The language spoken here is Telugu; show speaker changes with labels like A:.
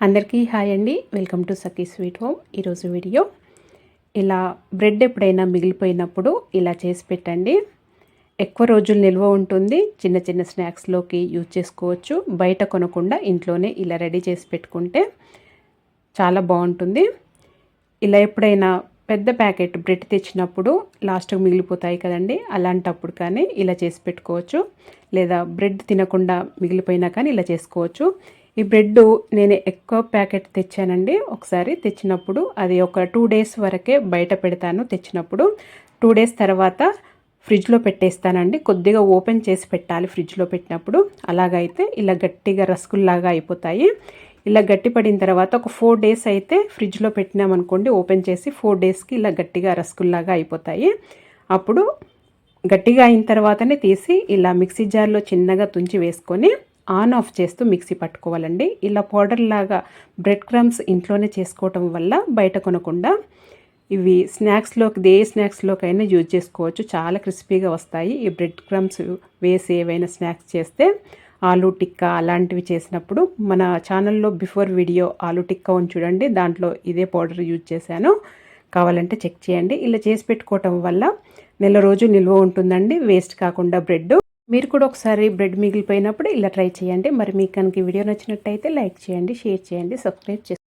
A: అందరికీ హాయ్ అండి. Welcome to Sakhi sweet home. ఈరోజు వీడియో ఇలా బ్రెడ్ ఎప్పుడైనా మిగిలిపోయినప్పుడు ఇలా చేసి పెట్టండి. ఎక్కువ రోజులు నిల్వ ఉంటుంది. చిన్న చిన్న స్నాక్స్లోకి యూజ్ చేసుకోవచ్చు. బయట కొనకుండా ఇంట్లోనే ఇలా రెడీ చేసి పెట్టుకుంటే చాలా బాగుంటుంది. ఇలా ఎప్పుడైనా పెద్ద ప్యాకెట్ బ్రెడ్ తెచ్చినప్పుడు లాస్ట్కి మిగిలిపోతాయి కదండి, అలాంటప్పుడు కానీ ఇలా చేసి పెట్టుకోవచ్చు. లేదా బ్రెడ్ తినకుండా మిగిలిపోయినా కానీ ఇలా చేసుకోవచ్చు. ఈ బ్రెడ్ నేను ఎక్కువ ప్యాకెట్ తెచ్చానండి. ఒకసారి తెచ్చినప్పుడు అది ఒక 2 డేస్ వరకే బయట పెడతాను. తెచ్చినప్పుడు 2 డేస్ తర్వాత ఫ్రిడ్జ్లో పెట్టేస్తానండి. కొద్దిగా ఓపెన్ చేసి పెట్టాలి ఫ్రిడ్జ్లో పెట్టినప్పుడు. అలాగైతే ఇలా గట్టిగా రస్కుల్లాగా అయిపోతాయి. ఇలా గట్టి పడిన తర్వాత ఒక 4 డేస్ అయితే ఫ్రిడ్జ్లో పెట్టినామనుకోండి, ఓపెన్ చేసి 4 డేస్కి ఇలా గట్టిగా రస్కుల్లాగా అయిపోతాయి. అప్పుడు గట్టిగా అయిన తర్వాతనే తీసి ఇలా మిక్సీ జార్లో చిన్నగా తుంచి వేసుకొని ఆన్ ఆఫ్ చేస్తూ మిక్సీ పట్టుకోవాలండి. ఇలా పౌడర్ లాగా బ్రెడ్ క్రమ్స్ ఇంట్లోనే చేసుకోవటం వల్ల బయట కొనకుండా ఇవి స్నాక్స్లోకి ఏ స్నాక్స్లోకైనా యూజ్ చేసుకోవచ్చు. చాలా క్రిస్పీగా వస్తాయి. ఈ బ్రెడ్ క్రమ్స్ వేసి ఏవైనా స్నాక్స్ చేస్తే ఆలూ టిక్కా అలాంటివి చేసినప్పుడు మన ఛానల్లో బిఫోర్ వీడియో ఆలూ టిక్కా ఉంది చూడండి, దాంట్లో ఇదే పౌడర్ యూజ్ చేశాను. కావాలంటే చెక్ చేయండి. ఇలా చేసి పెట్టుకోవటం వల్ల నెల రోజు నిల్వ ఉంటుందండి, వేస్ట్ కాకుండా బ్రెడ్. మీరు కూడా ఒకసారి బ్రెడ్ మిగిలిపోయినప్పుడు ఇలా ట్రై చేయండి. మరి మీకు కనుక ఈ వీడియో నచ్చినట్టయితే లైక్ చేయండి, షేర్ చేయండి, సబ్స్క్రైబ్ చేసుకోండి.